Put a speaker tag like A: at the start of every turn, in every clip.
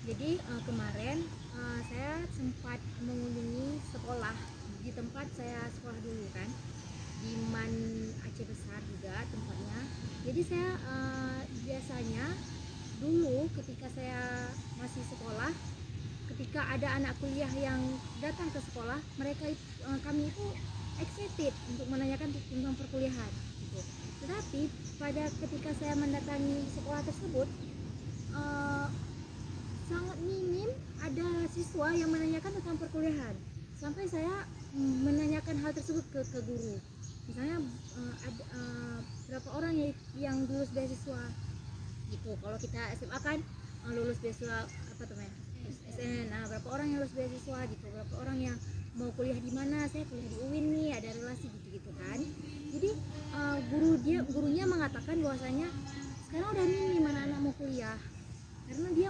A: Jadi kemarin saya sempat mengunjungi sekolah di tempat saya sekolah dulu kan, di Man Aceh Besar juga tempatnya. Jadi saya biasanya dulu ketika saya masih sekolah, ketika ada anak kuliah yang datang ke sekolah, kami itu excited untuk menanyakan tentang perkuliahan gitu. Tetapi pada ketika saya mendatangi sekolah tersebut, eh, sangat minim ada siswa yang menanyakan tentang perkuliahan. Sampai saya menanyakan hal tersebut ke guru. Misalnya ada berapa orang yang lulus beasiswa gitu. Kalau kita SMA kan lulus beasiswa apa namanya? SN. Nah, berapa orang yang lulus beasiswa gitu. Berapa orang yang mau kuliah di mana? Saya kuliah di UIN nih, ada relasi gitu-gitu kan. Jadi gurunya mengatakan bahwasanya sekarang udah minim anak-anak mau kuliah karena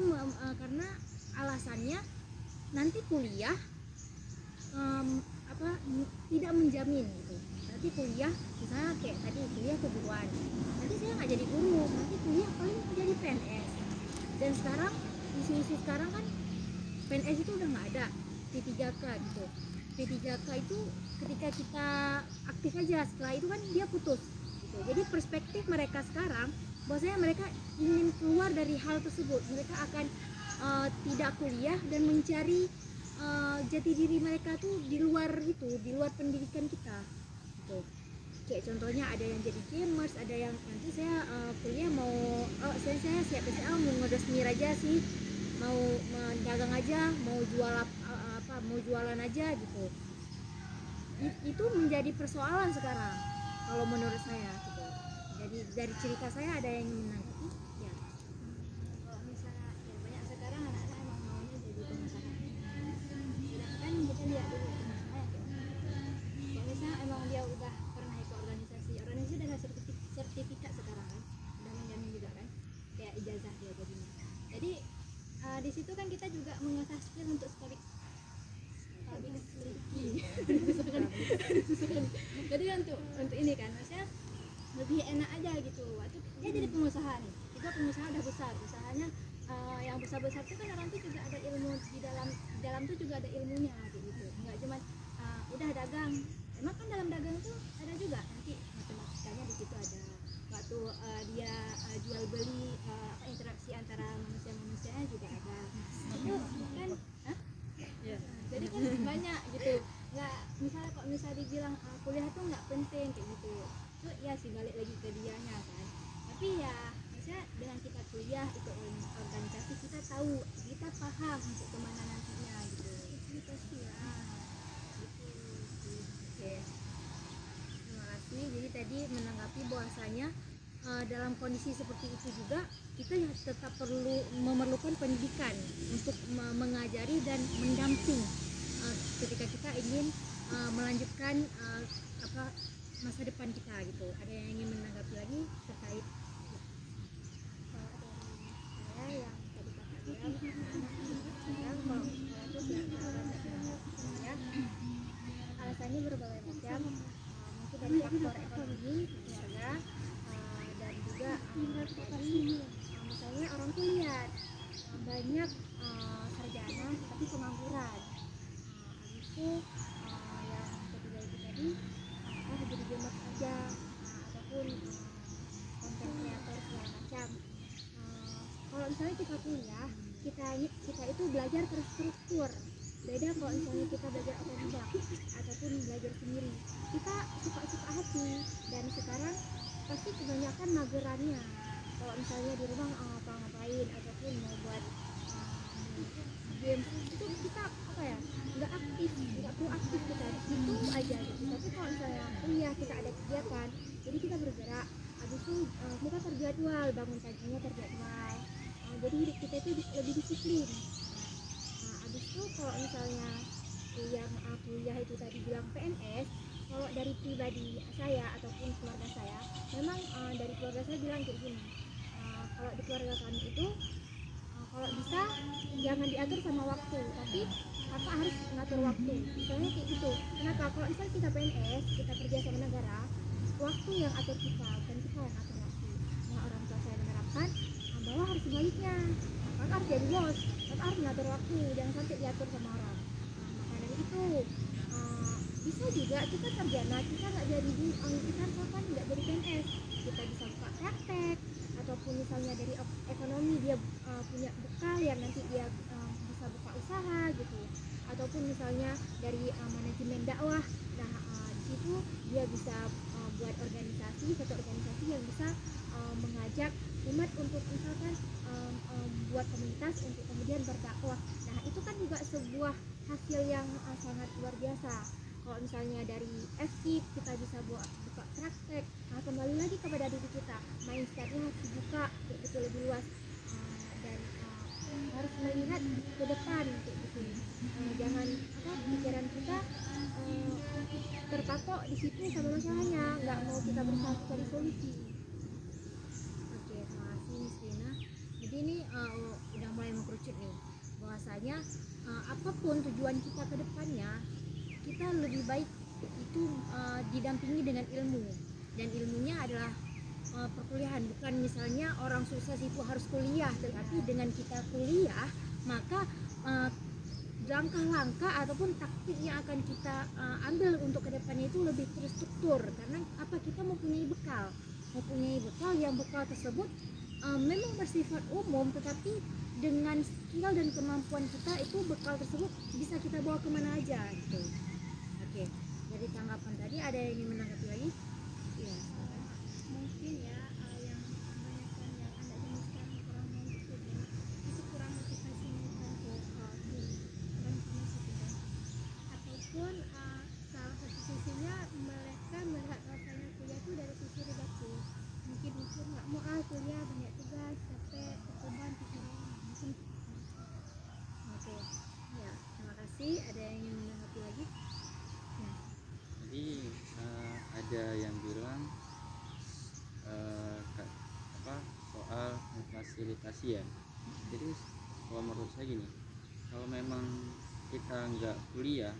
A: karena alasannya nanti kuliah apa tidak menjamin gitu. Nanti kuliah misalnya kayak tadi kuliah keguruan, nanti saya nggak jadi guru, nanti kuliah paling jadi PNS. Dan sekarang isu-isu sekarang kan PNS itu udah nggak ada, P3K gitu. P3K itu ketika kita aktif aja, setelah itu kan dia putus gitu. Jadi perspektif mereka sekarang bahwasanya mereka ingin keluar dari hal tersebut, mereka akan tidak kuliah dan mencari jati diri mereka tuh di luar itu, di luar pendidikan kita gitu. Kayak contohnya ada yang jadi gamers, ada yang nanti saya kuliah mau saya siap SL mau ngedos mir aja sih, mau dagang aja, mau jual mau jualan aja gitu. Itu menjadi persoalan sekarang kalau menurut saya gitu. Jadi dari cerita saya ada yang menanggapi ya.
B: Kalau misalnya ya banyak sekarang anak-anak emang maunya jadi pengusaha, sedangkan kita lihat dulu pengusaha yang kayak mana. Kalau misalnya emang dia udah pernah ikut organisasi udah ada sertifikat sekarang kan, udah menjamin juga kan, kayak ijazah dia jadinya. Jadi di situ kan kita juga mengasah skill untuk stability. Jadi untuk ini kan maksudnya lebih enak aja gitu. Waktu dia jadi pengusaha nih, juga pengusaha udah besar, usahanya yang besar-besar tuh kan orang tuh juga ada ilmu di dalam tuh juga ada ilmunya gitu. Nggak cuma udah dagang. Emang kan dalam dagang tuh ada juga nanti matematikanya di situ ada. Waktu dia jual beli interaksi antara manusia-manusianya juga ada. Itu kan jadi kan banyak gitu. Nggak misalnya kalau misalnya dibilang kuliah tuh nggak penting kayak gitu, itu ya sih balik lagi ke dianya kan. Tapi ya maksudnya dengan kita kuliah itu organisasi, kita tahu, kita paham untuk kemana nantinya gitu. Itu sih ya gitu.
A: Oke, terima kasih. Jadi tadi menanggapi bahwasanya dalam kondisi seperti itu juga kita tetap memerlukan pendidikan untuk mengajari dan mendamping ketika kita ingin melanjutkan masa depan kita gitu. Ada yang ingin menanggapi lagi terkait?
B: Kalau dari saya yang tadi kakak bilang anak-anak sekarang kalau sekolah itu ya alasannya berbagai macam, mungkin dari faktor ekonomi keluarga, dan juga misalnya orang tuh lihat banyak sarjana tapi pengangguran. Habis itu yang ketiga itu tadi jadi gamers aja, ataupun konten kreator segala macam. Kalau misalnya kita kuliah, kita itu belajar terstruktur. Beda kalau misalnya kita belajar otodidak ataupun belajar sendiri, kita suka-suka hati. Dan sekarang pasti kebanyakan magerannya. Kalau misalnya di rumah ngapain ataupun mau buat game itu kita apa ya, nggak aktif, nggak proaktif, kita itu aja gitu. Tapi kalau misalnya kuliah kita ada kegiatan, jadi kita bergerak. Habis itu kita terjadwal, bangun paginya terjadwal. Jadi hidup kita itu lebih disiplin. Nah, habis itu kalau misalnya yang kuliah itu tadi bilang PNS, kalau dari pribadi saya ataupun keluarga saya, memang dari keluarga saya bilang kayak gini, kalau di keluarga kami itu kalau bisa jangan diatur sama waktu, tapi kakak harus ngatur waktu. Misalnya kayak gitu. Kenapa? Kalau misalnya kita PNS, kita kerja sama negara, waktu yang atur kita, bukan kita yang atur waktu. Nah, orang tua saya menerapkan bahwa harus sebaliknya. kakak harus jadi bos, kakak harus ngatur waktu, jangan sampai diatur sama orang. Maka dari itu bisa juga kita sarjana, kita nggak jadi kita kapan nggak jadi PNS, kita bisa buka praktek, ataupun misalnya dari ekonomi dia punya bekal yang nanti dia bisa buka usaha gitu, ataupun misalnya dari manajemen dakwah. Nah di situ dia bisa buat organisasi, satu organisasi yang bisa mengajak umat untuk misalkan buat komunitas untuk kemudian berdakwah. Nah itu kan juga sebuah hasil yang sangat luar biasa. Kalau misalnya dari FKIP kita bisa buat buka praktek, nah kembali lagi kepada diri kita, mindsetnya harus dibuka betul lebih luas, dan harus melihat ke depan kayak gitu. Jangan pikiran kita terpatok di situ sama masalahnya, nggak mau kita berusaha cari solusi.
A: Oke, terima kasih Miss Rina. Jadi ini udah mulai mengkerucut nih, bahwasanya apapun tujuan kita ke depannya, kita lebih baik itu didampingi dengan ilmu, dan ilmunya adalah perkuliahan. Bukan misalnya orang sukses itu harus kuliah, tetapi dengan kita kuliah maka langkah-langkah ataupun taktik yang akan kita ambil untuk kedepannya itu lebih terstruktur, karena apa, kita mempunyai bekal yang bekal tersebut memang bersifat umum, tetapi dengan skill dan kemampuan kita itu bekal tersebut bisa kita bawa kemana aja gitu. Oke, dari tanggapan tadi ada yang ingin menanggapi lagi? Iya, silakan.
B: Mungkin ya yang kebanyakan yang anak zaman sekarang kurang mau berkuliah itu kurang motivasi mereka untuk kurang motivasi juga, ataupun salah satu sisinya mereka melihat rasanya kuliah itu dari sisi negatif, mungkin mikir nggak mau kuliah banyak tugas capek beban pikiran mungkin.
A: Oke, ya, terima kasih. Ada yang ingin menanggapi lagi? Ya.
C: Jadi ada yang bilang soal memfasilitasi ya. Jadi kalau menurut saya gini, kalau memang kita nggak kuliah,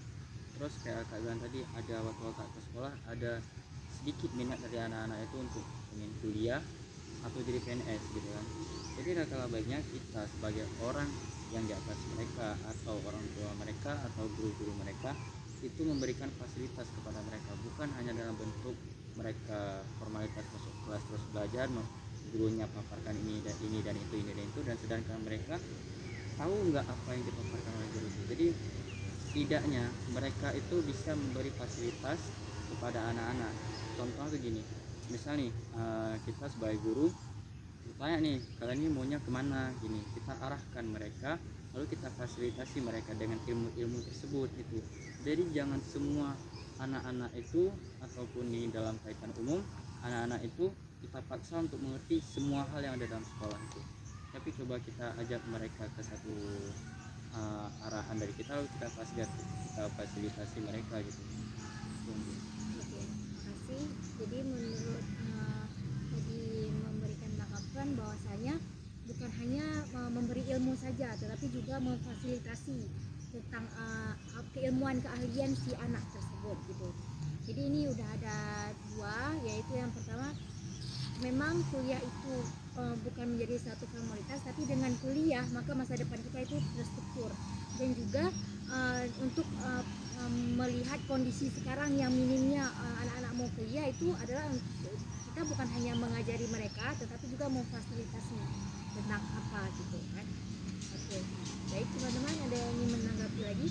C: terus kayak kak bilang tadi, ada waktu kak ke sekolah ada sedikit minat dari anak-anak itu untuk ingin kuliah atau jadi PNS gitu kan. Jadi ada kalah baiknya kita sebagai orang yang di atas mereka, atau orang tua mereka, atau guru-guru mereka, itu memberikan fasilitas kepada mereka, bukan hanya dalam bentuk mereka formalitas masuk kelas terus belajar, gurunya paparkan ini dan ini dan itu, dan sedangkan mereka tahu nggak apa yang dipaparkan oleh guru itu. Jadi setidaknya mereka itu bisa memberi fasilitas kepada anak-anak. Contoh begini, misal nih kita sebagai guru tanya nih, kalian ini maunya kemana, gini kita arahkan mereka, lalu kita fasilitasi mereka dengan ilmu-ilmu tersebut itu. Jadi jangan semua anak-anak itu, ataupun di dalam kaitan umum, anak-anak itu kita paksa untuk mengerti semua hal yang ada dalam sekolah itu, tapi coba kita ajak mereka ke satu arahan dari kita, lalu kita fasilitasi mereka gitu.
A: Oke, terima kasih. Jadi menurut tadi memberikan tanggapan bahwasanya bukan hanya memberi ilmu saja, tetapi juga memfasilitasi tentang keilmuan keahlian si anak tersebut gitu. Jadi ini udah ada dua, yaitu yang pertama, memang kuliah itu bukan menjadi satu formalitas, tapi dengan kuliah maka masa depan kita itu terstruktur, dan juga untuk melihat kondisi sekarang yang minimnya anak-anak mau kuliah itu adalah kita bukan hanya mengajari mereka, tetapi juga memfasilitasi tentang apa gitu kan. Oke, baik teman-teman, ada yang ingin menanggapi lagi?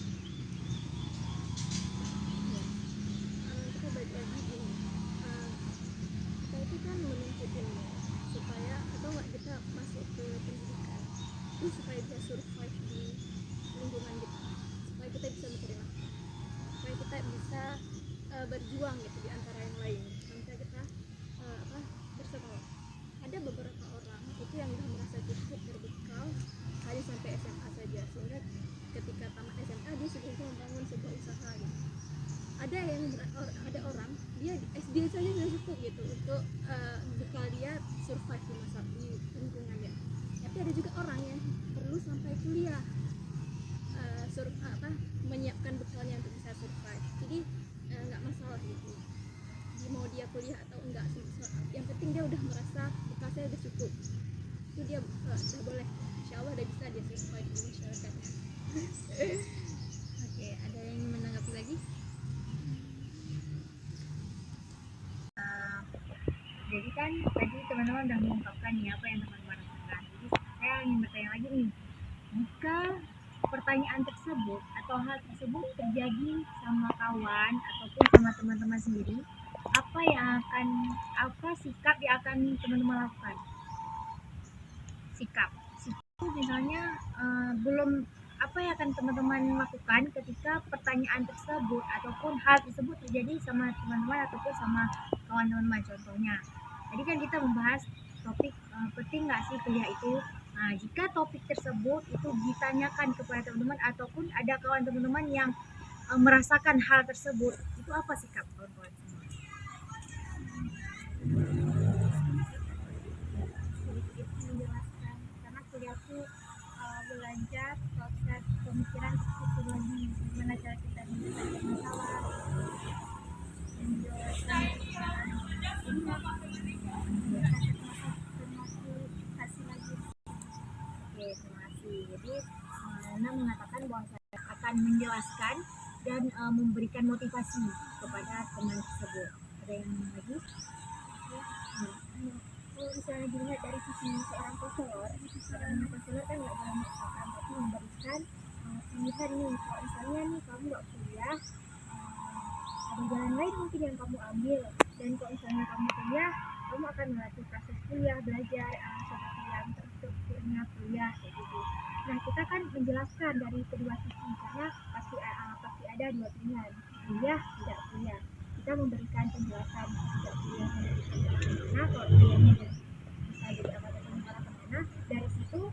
A: Ya.
B: Kita balik lagi gini, kita itu kan menuntut ilmu supaya, atau nggak, kita masuk ke pendidikan itu supaya bisa survive di lingkungan kita, supaya kita bisa mencari nafkah, supaya kita bisa berjuang gitu di antara yang lain, sampai kita bersekolah. Ada beberapa orang itu yang udah merasa cukup berbekal hanya sampai SMA saja, sehingga ketika tamat SMA dia sudah bisa membangun sebuah usaha gitu. Ada orang dia SD saja sudah cukup gitu untuk bekal dia survive di masa di lingkungannya. Tapi ada juga orang yang perlu sampai kuliah menyiapkan bekalnya untuk bisa survive. Jadi nggak masalah gitu. Mau dia kuliah atau enggak, yang penting dia udah merasa bekal saya udah cukup. Itu dia udah boleh, insya Allah udah bisa
A: pertanyaan tersebut atau hal tersebut terjadi sama kawan ataupun sama teman-teman sendiri, apa sikap yang akan teman-teman lakukan? Sikap itu misalnya belum apa yang akan teman-teman lakukan ketika pertanyaan tersebut ataupun hal tersebut terjadi sama teman-teman ataupun sama kawan teman-teman. Contohnya tadi kan kita membahas topik penting nggak sih kuliah itu. Nah, jika topik tersebut itu ditanyakan kepada teman-teman ataupun ada kawan teman-teman yang merasakan hal tersebut, itu apa sikap kawan-kawan semua?
B: Sedikit menjelaskan karena kuliahku belajar proses pemikiran psikologi, gimana cara kita menyelesaikan masalah, menjelaskan termasuk hasil lagi.
A: Oke, terima kasih. Jadi Nana mengatakan bahwa saya akan menjelaskan dan memberikan motivasi kepada teman tersebut. Ada yang lagi?
B: Kalau misalnya dilihat dari sisi seorang konselor kan nggak boleh memaksakan, tapi memberikan pilihan nih. Kalau misalnya nih kamu nggak kuliah, ada jalan lain mungkin yang kamu ambil. Dan kalau misalnya kamu kuliah, kamu akan melatih proses kuliah, belajar seperti yang terstrukturnya kuliah kayak gitu. Nah, kita kan menjelaskan dari kedua sisi karena pasti ada dua pilihan, kuliah tidak kuliah. Kita memberikan penjelasan tidak kuliah mana, kalau kuliahnya bisa jadi apa ataupun para kemana. Dari situ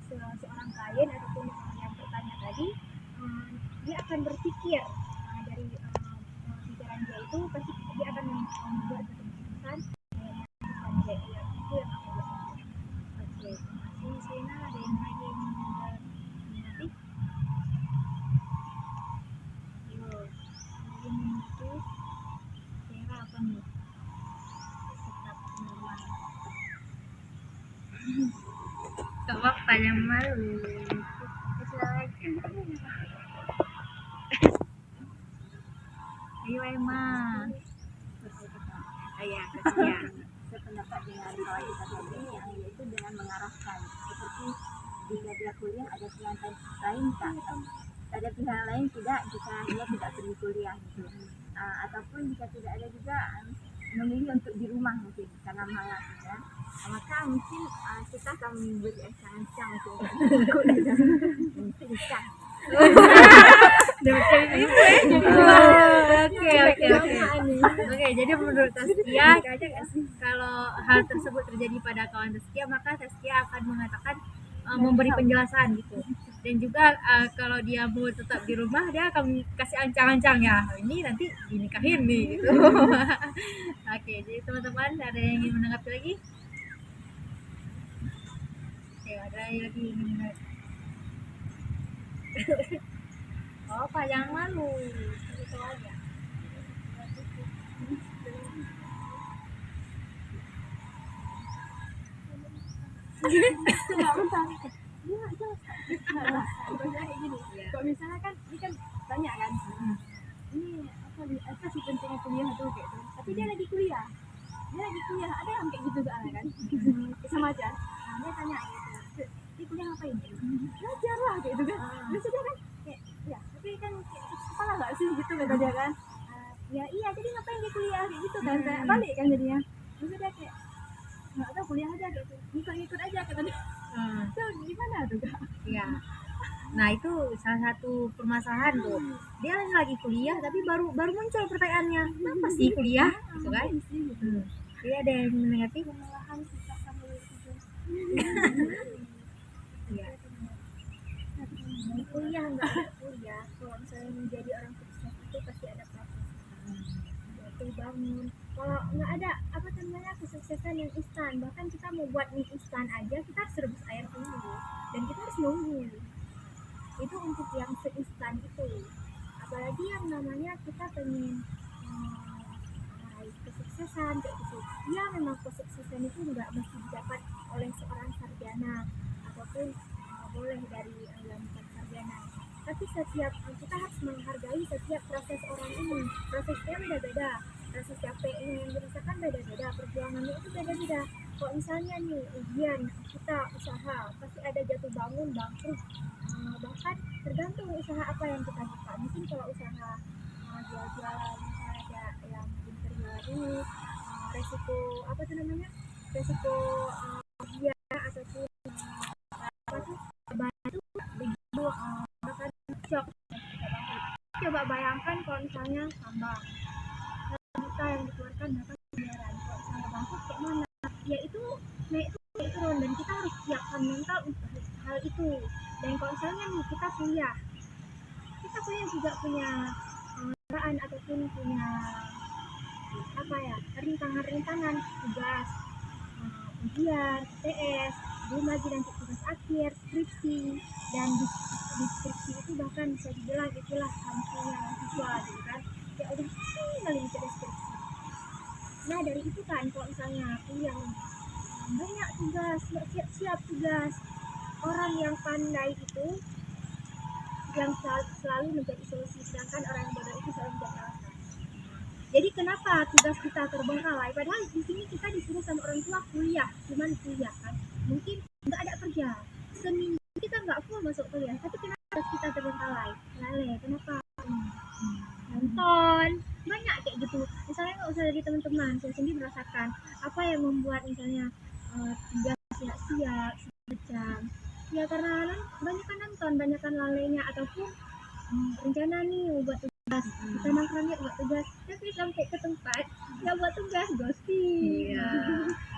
B: seorang klien ataupun orang yang bertanya tadi dia akan berpikir dari pikiran dia itu pasti dia akan membuat satu keputusan yang dia itu yang akan dia ambil.
A: Oke, terima kasih Sina. Ada yang lagi yang diminati? Yo, lagi minati. Kira apa nih? Sikap teman-teman. Gak apa-apa, yang malu. Ayo Emma. Ayah, kasihan.
D: Sependapat dengan kawan kita tadi, yang yaitu dengan mengarahkan seperti jika dia kuliah ada pilihan lain tak, ada pilihan lain tidak jika dia tidak pergi kuliah gitu. Ataupun jika tidak ada juga memilih untuk di rumah mungkin karena malas ya. Maka mungkin kita akan memberi ancang-ancang untuk bisa.
A: Oke, jadi menurut Taskia, kalau hal tersebut terjadi pada kawan Taskia, maka Taskia akan mengatakan memberi penjelasan gitu. Dan juga kalau dia mau tetap di rumah, dia akan kasih ancang-ancang ya. Ini nanti dinikahin nih gitu. Oke, jadi teman-teman ada yang ingin menanggapi lagi? Oke, ada yang lagi ingin menanggapi? Oh, Pak, jangan malu. Itu aja.
D: Kalau misalnya kan ini kan banyak kan, ini apa sih pentingnya kuliah tuh kayak gitu. Tapi dia lagi kuliah, ada yang kayak gitu soalnya kan, sama aja. Nah, dia tanya gitu, di kuliah ngapain? Belajar lah kayak gitu kan. Terus dia kan kayak, ya tapi kan kepala nggak sih gitu kata dia kan. Ya iya, jadi ngapain di kuliah kayak gitu kan, saya balik kan jadinya. Terus dia kayak nggak tahu, kuliah aja gitu, ngikut aja kata dia. Itu gimana tuh kak?
A: Iya. Nah, itu salah satu permasalahan tuh. Dia lagi kuliah tapi baru muncul pertanyaannya. Kenapa sih kuliah? Gitu kan? Jadi ada yang menanggapi?
B: Pengolahan sikap sambil itu.
A: Iya.
B: Kuliah nggak kuliah, kalau misalnya menjadi orang sukses itu pasti ada proses jatuh bangun. Kalau nggak ada apa namanya kesuksesan yang instan, bahkan kita mau buat mie instan aja kita harus rebus air dulu dan kita harus nunggu. Itu untuk yang seinstan itu. Apalagi yang namanya kita pengen meraih kesuksesan kayak gitu. Ya memang kesuksesan itu nggak mesti didapat oleh seorang sarjana ataupun boleh dari yang bukan sarjana. Tapi kita harus menghargai setiap proses orang ini. Prosesnya beda-beda. Proses capeknya yang dirasakan beda-beda. Perjuangannya itu beda-beda. Kalau misalnya nih ujian kita usaha pasti ada jatuh bangun bangkrut. Bahkan tergantung usaha apa yang kita buka. Mungkin kalau usaha jual-jualan misalnya ada yang mungkin terjual dulu, resiko apa tuh namanya, resiko dia ataupun apa tuh bantu begitu, bahkan shock kita bangkrut. Coba bayangkan kalau misalnya tambang juta yang dikeluarkan bahkan miliaran, kalau misalnya bangkrut kayak mana ya, itu naik turun dan kita harus siapkan mental untuk hal itu. Dan kalau misalnya nih kita kuliah juga punya peran ataupun punya apa ya, rintangan-rintangan tugas, ujian, TS, belum lagi nanti tugas akhir, skripsi, dan di skripsi itu bahkan bisa dibilang itulah hantunya mahasiswa gitu kan, ya udah pusing kali mikir skripsi. Nah dari itu kan kalau misalnya kuliah banyak tugas, nggak siap-siap tugas, orang yang pandai itu yang selalu menjadi solusi, sedangkan orang yang bodoh itu selalu menjadi alasan. Jadi kenapa tugas kita terbengkalai? Padahal di sini kita disuruh sama orang tua kuliah, cuman kuliah kan, mungkin nggak ada kerja, seminggu kita nggak full masuk kuliah, tapi kenapa tugas kita terbengkalai? Lale, kenapa? Nonton, banyak kayak gitu. Misalnya nggak usah dari teman-teman, saya sendiri merasakan apa yang membuat misalnya tugas sia-sia semacam ya karena banyak kan nonton, banyak kan lalainya, ataupun rencana nih buat tugas, kita nongkrong yuk buat tugas, tapi sampai ke tempat nggak buat tugas, ghosting.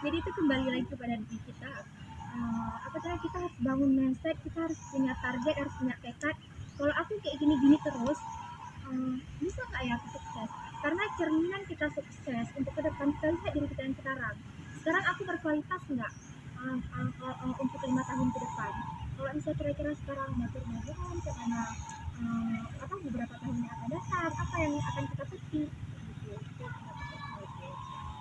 B: Jadi itu kembali lagi kepada diri kita. Apa namanya, kita harus bangun mindset, kita harus punya target, harus punya tekad. Kalau aku kayak gini-gini terus, bisa nggak ya aku sukses? Karena cerminan kita sukses untuk ke depan, kita lihat diri kita yang sekarang aku berkualitas nggak untuk 5 tahun ke depan. Kalau misalnya kira-kira sekarang matur-maturan ke mana, apa beberapa tahun yang akan datang, apa yang akan kita petik gitu.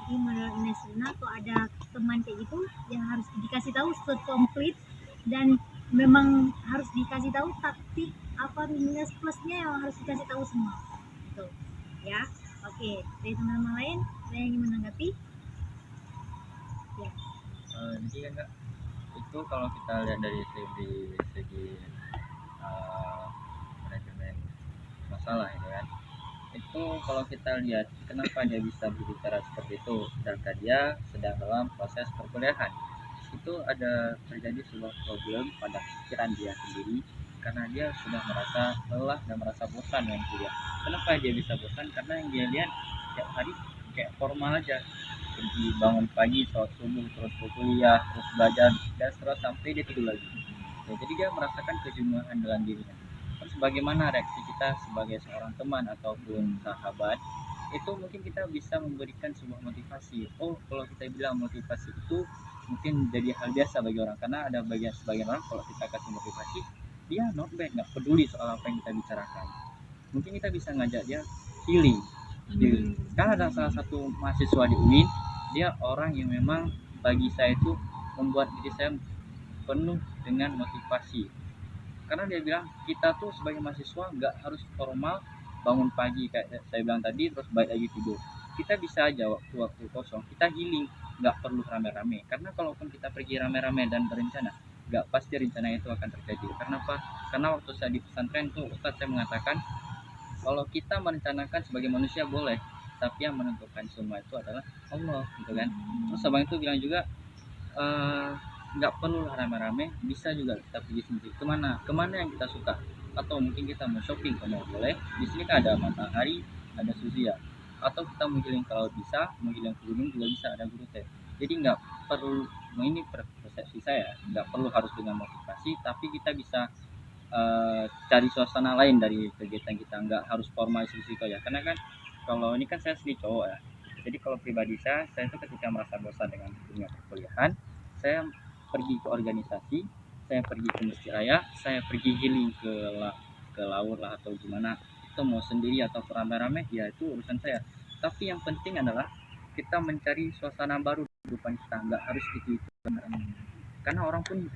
A: Jadi menurut Nesrina tuh ada teman kayak gitu yang harus dikasih tahu sekomplit dan memang harus dikasih tahu, tapi apa minus plusnya yang harus dikasih tahu semua gitu ya. Oke, dari teman-teman lain ada yang ingin menanggapi?
C: Jadi kan Kak, itu kalau kita lihat dari segi manajemen masalah itu kan, itu kalau kita lihat kenapa dia bisa berbicara seperti itu sedangkan dia sedang dalam proses perkuliahan, itu ada terjadi sebuah problem pada pikiran dia sendiri karena dia sudah merasa lelah dan merasa bosan dengan kuliah. Kenapa dia bisa bosan? Karena yang dia lihat tiap hari kayak formal aja, pergi bangun pagi, sholat subuh, terus ke kuliah, terus belajar, dan setelah sampai dia tidur lagi. Ya, jadi dia merasakan kejenuhan dalam dirinya. Terus bagaimana reaksi kita sebagai seorang teman ataupun sahabat? Itu mungkin kita bisa memberikan sebuah motivasi. Oh, kalau kita bilang motivasi itu mungkin jadi hal biasa bagi orang, karena ada sebagian orang kalau kita kasih motivasi, dia not bad, nggak peduli soal apa yang kita bicarakan. Mungkin kita bisa ngajak dia healing. Karena ada salah satu mahasiswa di UIN, dia orang yang memang bagi saya itu membuat diri saya penuh dengan motivasi, karena dia bilang kita tuh sebagai mahasiswa nggak harus formal, bangun pagi kayak saya bilang tadi terus balik lagi tidur. Kita bisa aja waktu-waktu kosong kita healing, nggak perlu rame-rame, karena kalaupun kita pergi rame-rame dan berencana, nggak pasti rencana itu akan terjadi. Karena apa? Karena waktu saya di pesantren tuh Ustadz saya mengatakan kalau kita merencanakan sebagai manusia boleh, tapi yang menentukan semua itu adalah Allah, gitu kan. Terus abang itu bilang juga nggak perlu rame-rame, bisa juga kita pergi sendiri kemana yang kita suka, atau mungkin kita mau shopping ke mall boleh, di sini kan ada matahari, ada sushi ya, atau kita mau healing ke laut bisa, mau healing ke gunung juga bisa, ada guru teh. Jadi nggak perlu, ini persepsi saya, nggak perlu harus dengan motivasi, tapi kita bisa cari suasana lain dari kegiatan kita, nggak harus formal itu ya. Karena kan kalau ini kan saya sendiri cowok ya, jadi kalau pribadi saya itu ketika merasa bosan dengan dunia perkuliahan, saya pergi ke organisasi, saya pergi ke masjid raya, saya pergi healing ke laut lah atau gimana, itu mau sendiri atau rame-rame ya itu urusan saya. Tapi yang penting adalah kita mencari suasana baru di kehidupan kita, nggak harus itu karena orang pun